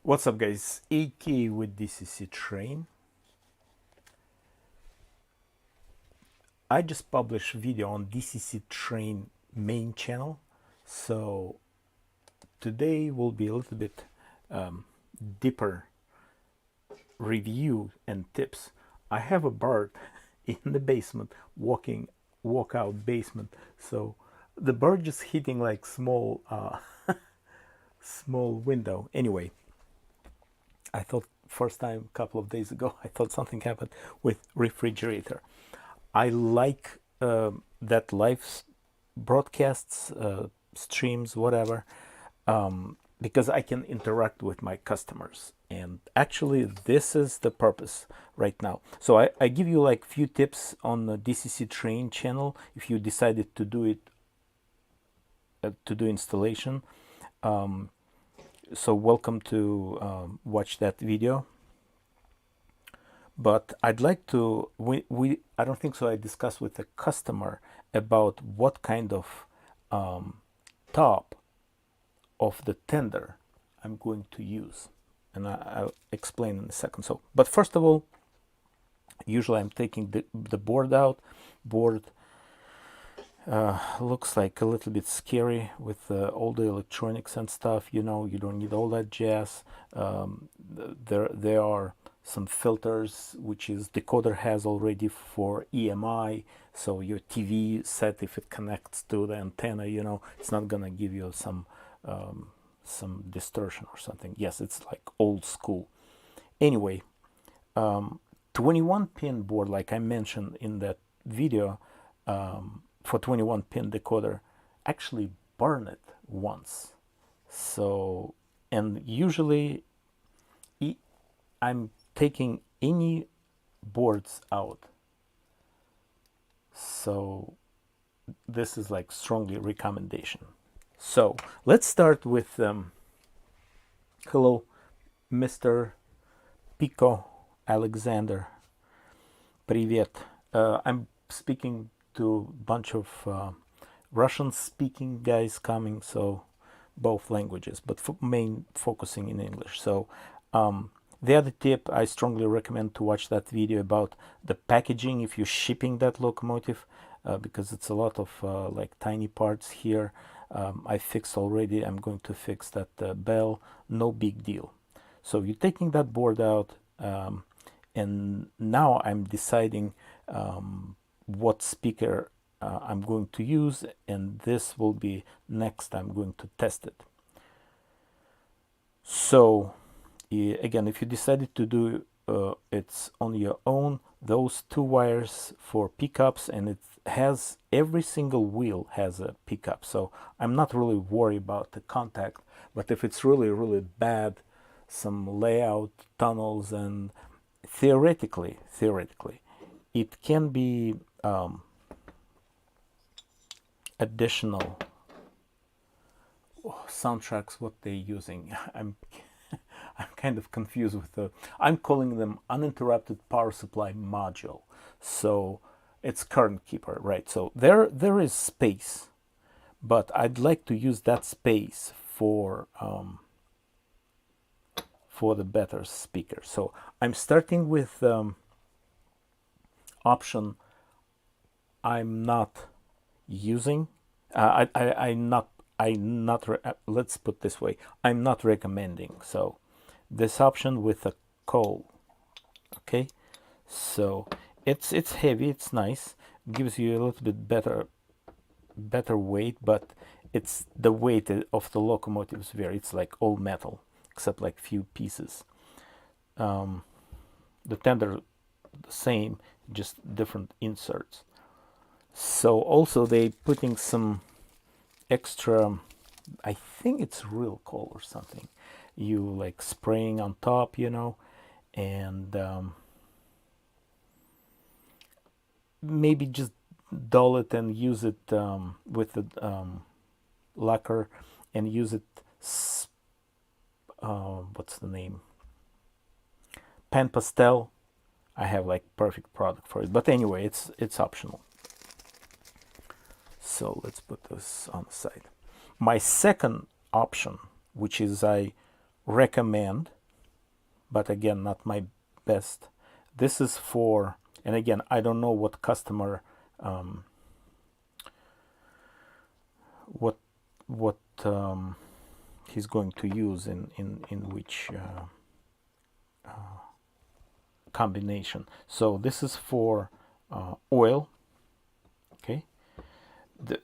What's up, guys? AK with DCC Train. I just published video on DCC Train main channel, so today will be a little bit deeper review and tips. I have a bird in the basement, walk out basement, so the bird just hitting like small small window. Anyway, I thought first time a couple of days ago I thought something happened with refrigerator. I like that live broadcasts, streams, whatever, because I can interact with my customers. And actually, this is the purpose right now. So I give you like few tips on the DCC Train channel if you decided to do it, to do installation. So welcome to watch that video. But I'd like to, I don't think so, I discussed with the customer about what kind of top of the tender I'm going to use, and I'll explain in a second. So, but first of all, usually I'm taking the board out. Board looks like a little bit scary with all the electronics and stuff. You know, you don't need all that jazz. There are some filters which is decoder has already for EMI, so your TV set, if it connects to the antenna, you know, it's not gonna give you some distortion or something. Yes, it's like old school. Anyway, 21 pin board, like I mentioned in that video, for 21 pin decoder, actually burn it once. So, and usually I'm taking any boards out, so this is like strongly recommendation. So let's start with hello Mr. Pico Alexander. Привет. I'm speaking to a bunch of Russian speaking guys coming, so both languages, but main focusing in English. So the other tip, I strongly recommend to watch that video about the packaging if you're shipping that locomotive, because it's a lot of like tiny parts here. I fixed already. I'm going to fix that bell. No big deal. So you're taking that board out, and now I'm deciding what speaker I'm going to use, and this will be next. I'm going to test it. So again, if you decided to do it's on your own, those two wires for pickups, and it has every single wheel has a pickup, so I'm not really worried about the contact. But if it's really bad, some layout tunnels, and theoretically it can be additional soundtracks what they're using. I'm kind of confused with the, I'm calling them uninterrupted power supply module. So it's current keeper, right? So there is space, but I'd like to use that space for the better speaker. So I'm starting with option I'm not using. Let's put this way, I'm not recommending. So this option with a coal, okay, so it's heavy, it's nice, gives you a little bit better weight, but it's the weight of the locomotive is it's like all metal except like few pieces. The tender the same, just different inserts. So also they putting some extra, I think it's real coal or something, you like spraying on top, you know, and maybe just dull it and use it with the lacquer, and use it what's the name, pan pastel. I have like perfect product for it, but anyway, it's optional. So let's put this on the side. My second option, which is I recommend, but again, not my best. This is for, and again, I don't know what customer, what he's going to use in which combination. So this is for oil. Okay.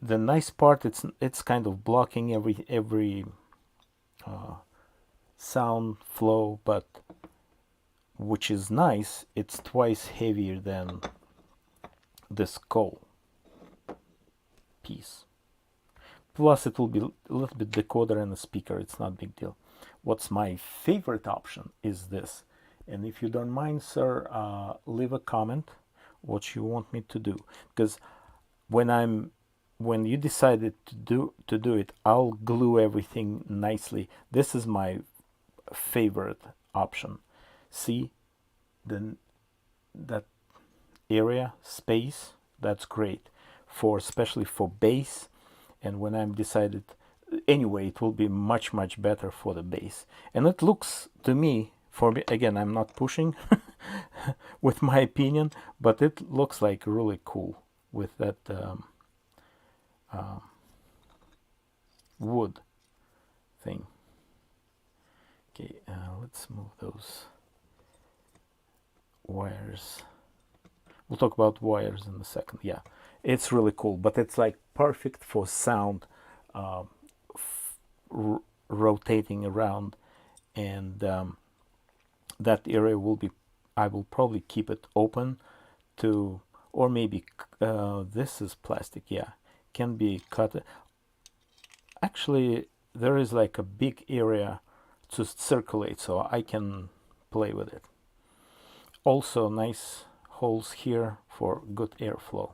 The nice part, it's kind of blocking every sound flow, but which is nice, it's twice heavier than this coal piece. Plus it will be a little bit decoder and a speaker, it's not a big deal. What's my favorite option is this. And if you don't mind, sir, leave a comment what you want me to do, because when you decided to do it, I'll glue everything nicely. This is my favorite option. See that area space, that's great for, especially for bass. And when I'm decided, anyway, it will be much better for the bass. And it looks to me, for me, again, I'm not pushing with my opinion, but it looks like really cool with that wood thing. Okay, let's move those wires. We'll talk about wires in a second. Yeah, it's really cool, but it's like perfect for sound rotating around, and that area will be, I will probably keep it open to, or maybe this is plastic, yeah, can be cut. Actually, there is like a big area to circulate, so I can play with it. Also nice holes here for good airflow.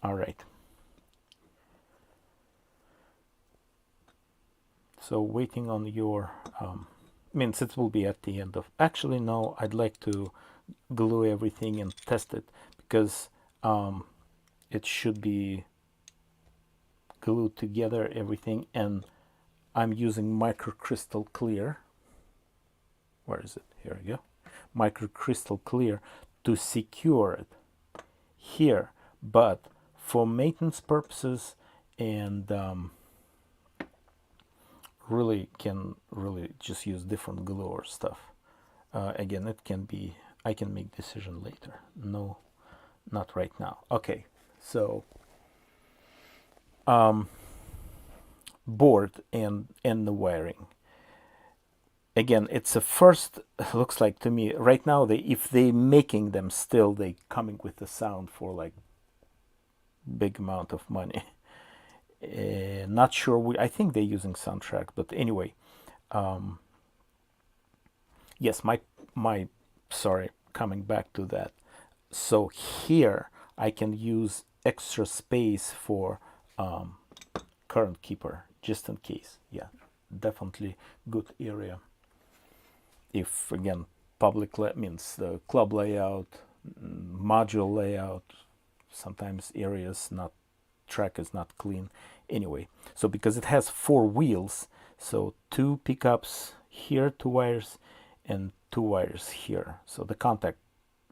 All right, so waiting on your means it will be at the end of, actually no, I'd like to glue everything and test it, because it should be glued together, everything, and I'm using microcrystal clear. Where is it? Here we go. Microcrystal clear to secure it here, but for maintenance purposes and really can just use different glue or stuff. Again, it can be, I can make decision later. No, not right now. Okay, so board and the wiring. Again, it's a first, looks like to me right now, if they making them still, they coming with the sound for like big amount of money. Not sure, I think they're using Soundtrack, but anyway, yes, my sorry, coming back to that. So here I can use extra space for current keeper, just in case. Yeah, definitely good area. If again, public means the club layout, module layout, sometimes areas not, track is not clean. Anyway, so because it has 4 wheels, so 2 pickups here, 2 wires, and 2 wires here. So the contact,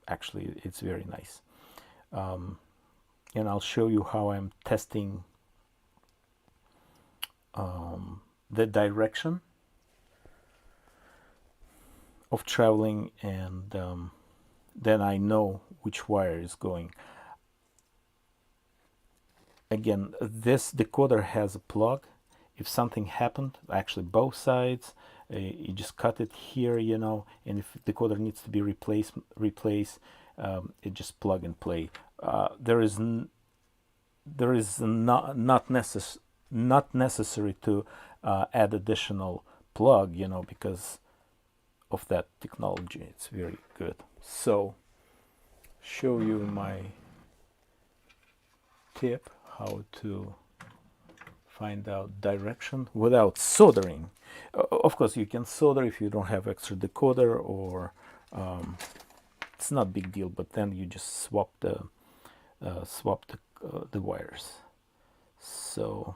actually, it's very nice. And I'll show you how I'm testing the direction of traveling, and then I know which wire is going. Again, this decoder has a plug. If something happened, actually both sides, you just cut it here, you know, and if the decoder needs to be replaced, it just plug and play. There is not necessary to add additional plug, you know, because of that technology. It's very good. So show you my tip how to find out direction without soldering. Of course you can solder if you don't have extra decoder, or it's not a big deal, but then you just swap the wires. So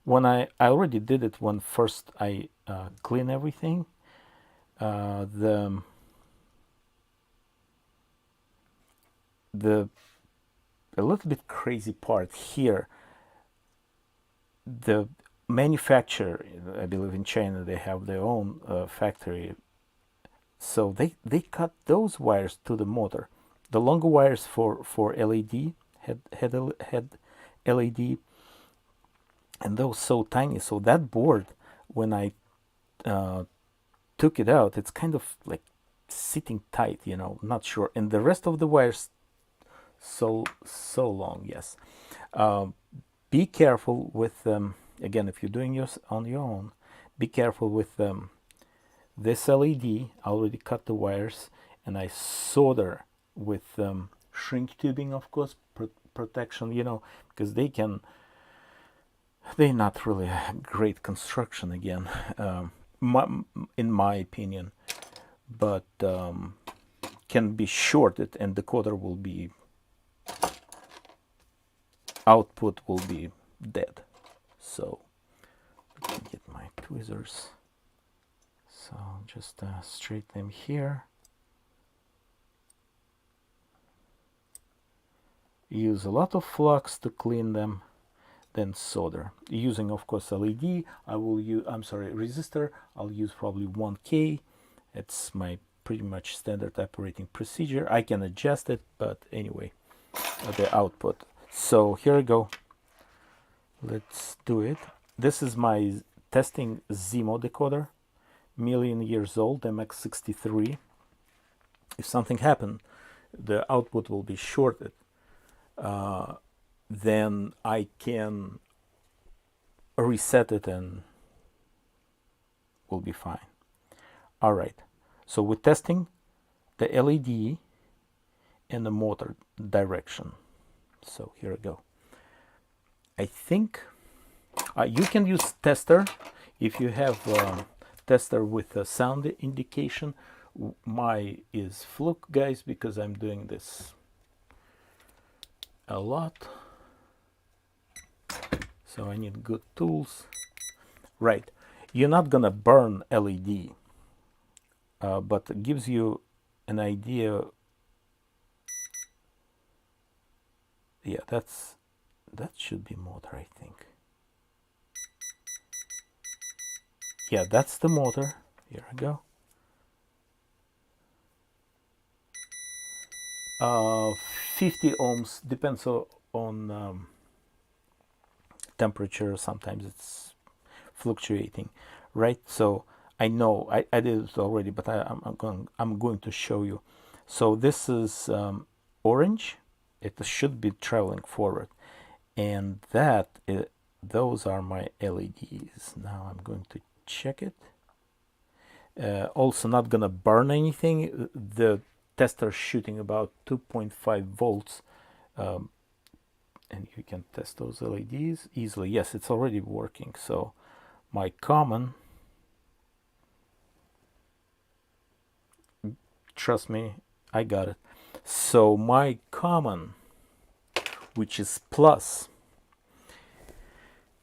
when I already did it when first I clean everything, the a little bit crazy part here, the manufacturer, I believe in China, they have their own factory, so they cut those wires to the motor, the longer wires for LED head LED, and those so tiny. So that board, when I took it out, it's kind of like sitting tight, you know, not sure. And the rest of the wires so long. Yes. Be careful with again, if you're doing yours on your own, be careful with this LED. I already cut the wires, and I solder with shrink tubing, of course, protection, you know, because they're not really a great construction again, in my opinion, but can be shorted, and the decoder will be, output will be dead. So let me get my tweezers. So just straighten them here. Use a lot of flux to clean them, then solder. Using, of course, LED. I will use, I'm sorry, resistor. I'll use probably 1K. It's my pretty much standard operating procedure. I can adjust it, but anyway, the output. So here we go. Let's do it. This is my testing Zemo decoder, million years old, MX63. If something happened, the output will be shorted. Then I can reset it and we'll be fine. All right. So we're testing the LED and the motor direction. So here we go. I think you can use tester if you have tester with a sound indication. My is fluke, guys, because I'm doing this a lot, so I need good tools. Right, you're not gonna burn LED, but it gives you an idea. Yeah, that should be motor, I think. Yeah, that's the motor. Here I go. 50 ohms, depends on temperature. Sometimes it's fluctuating, right? So I know I did it already, but I'm going to show you. So this is orange. It should be traveling forward, and those are my LEDs. Now I'm going to check it. Also not gonna burn anything. The tester shooting about 2.5 volts, and you can test those LEDs easily. Yes, it's already working. So my common, trust me, I got it. So my common, which is plus,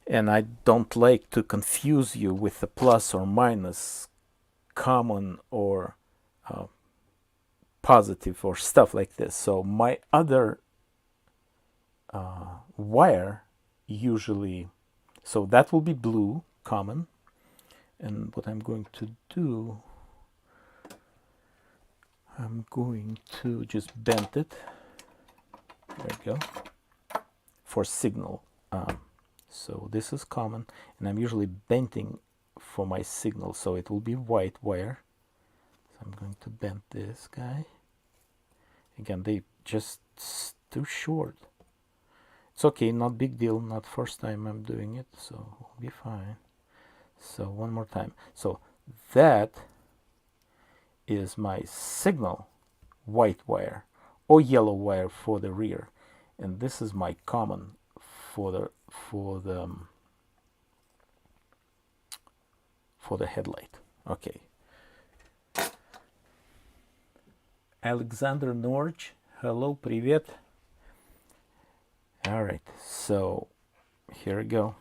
and I don't like to confuse you with the plus or minus, common or positive or stuff like this. So my other wire usually, so that will be blue, common. And what I'm going to do, I'm going to just bend it. There we go. For signal. So this is common, and I'm usually bending for my signal, so it will be white wire. So I'm going to bend this guy. Again, they just too short. It's okay, not big deal, not first time I'm doing it, so we'll be fine. So one more time. So that is my signal white wire or yellow wire for the rear, and this is my common for the headlight. Okay. Alexander Norge, hello, привет. All right, so here we go.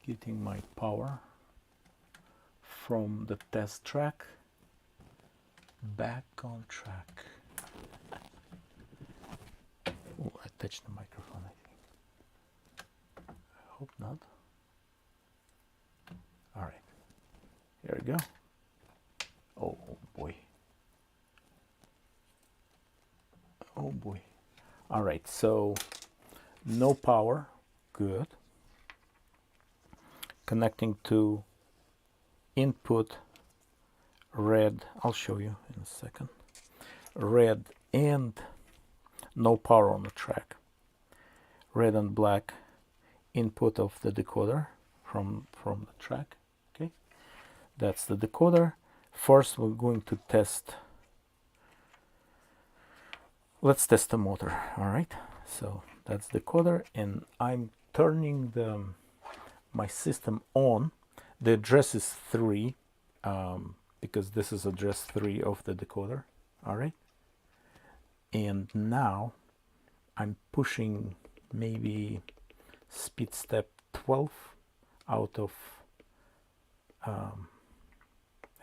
Getting my power from the test track back on track. Oh, I touched the microphone, I think. I hope not. All right, here we go. Oh boy. Oh boy. All right, so no power, good. Connecting to input red, I'll show you in a second. Red and no power on the track. Red and black input of the decoder from the track. Okay, that's the decoder. First we're going to test, let's test the motor. All right, so that's the decoder, and I'm turning my system on. The address is 3 because this is address 3 of the decoder. All right, and now I'm pushing maybe speed step 12 out of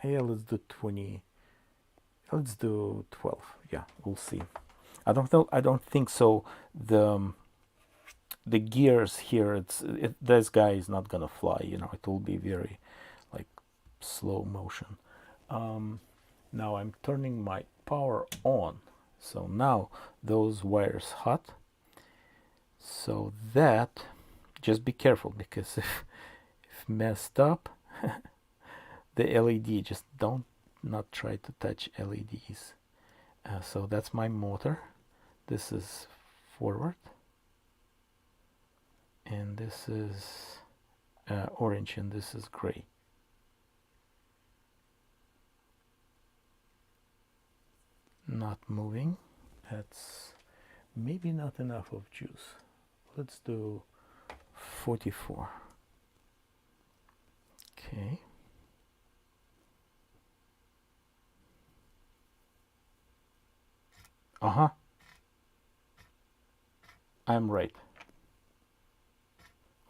yeah, let's do 20, let's do 12. Yeah, we'll see. I don't know, I don't think so. The gears here, this guy is not gonna fly, you know, it will be very like slow motion. Now I'm turning my power on, so now those wires hot, so that just be careful, because if messed up the LED, just not try to touch LEDs. So that's my motor. This is forward, and this is orange, and this is gray. Not moving. That's maybe not enough of juice. Let's do 44. Okay. I'm right.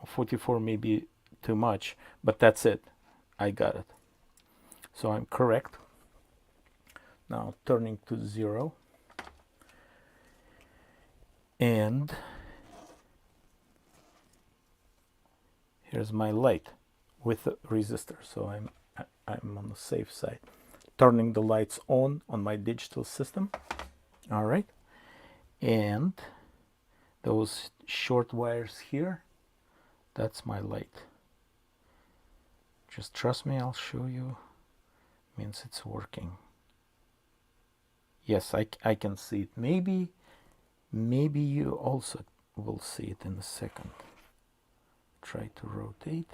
44 may be too much, but that's it. I got it. So I'm correct. Now turning to 0. And here's my light with the resistor. So I'm on the safe side. Turning the lights on my digital system. All right. And those short wires here, that's my light. Just trust me, I'll show you. Means it's working. Yes, I can see it. Maybe you also will see it in a second. Try to rotate.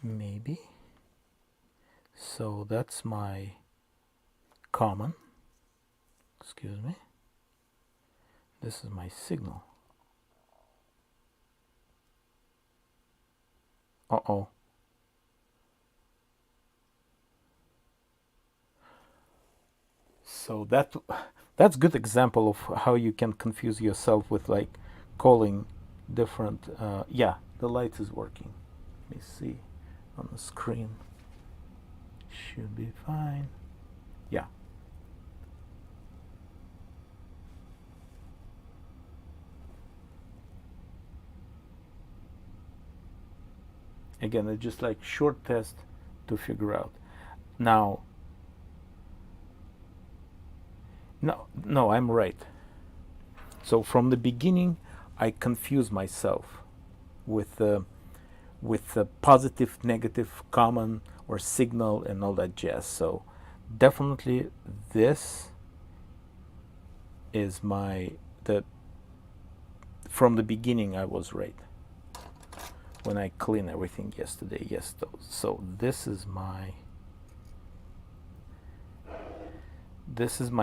Maybe. So that's my common. Excuse me. This is my signal. Uh-oh. So that's good example of how you can confuse yourself with like calling different yeah, the light is working. Let me see on the screen. Should be fine. Yeah. Again, it's just like short test to figure out. Now, no, I'm right. So from the beginning, I confuse myself with the positive, negative, common, or signal, and all that jazz. So definitely this is from the beginning I was right. When I clean everything yesterday, yes. So this is my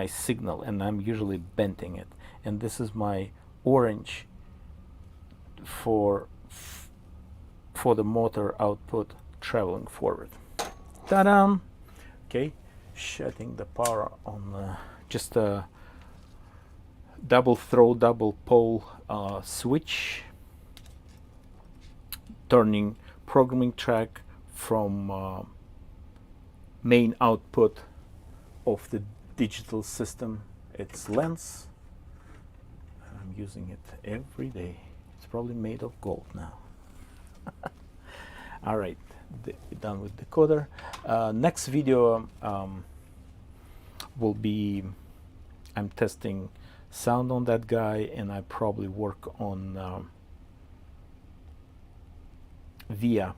signal, and I'm usually bending it, and this is my orange for the motor output traveling forward. Ta-da! Okay, shutting the power on just a double throw, double pole switch. turning programming track from main output of the digital system. It's lens. I'm using it every day. It's probably made of gold now. All right, done with decoder. Next video will be, I'm testing sound on that guy, and I probably work on via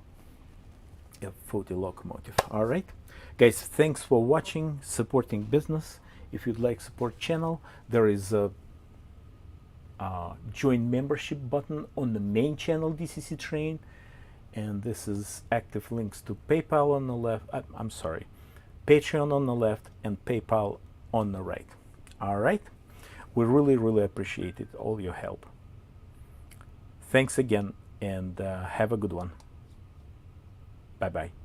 a 40 locomotive. All right, guys, thanks for watching, supporting business. If you'd like support channel, there is a join membership button on the main channel DCC Train, and this is active links to PayPal on the left. I'm sorry, Patreon on the left and PayPal on the right. All right, we really appreciate it, all your help. Thanks again, and have a good one. Bye bye.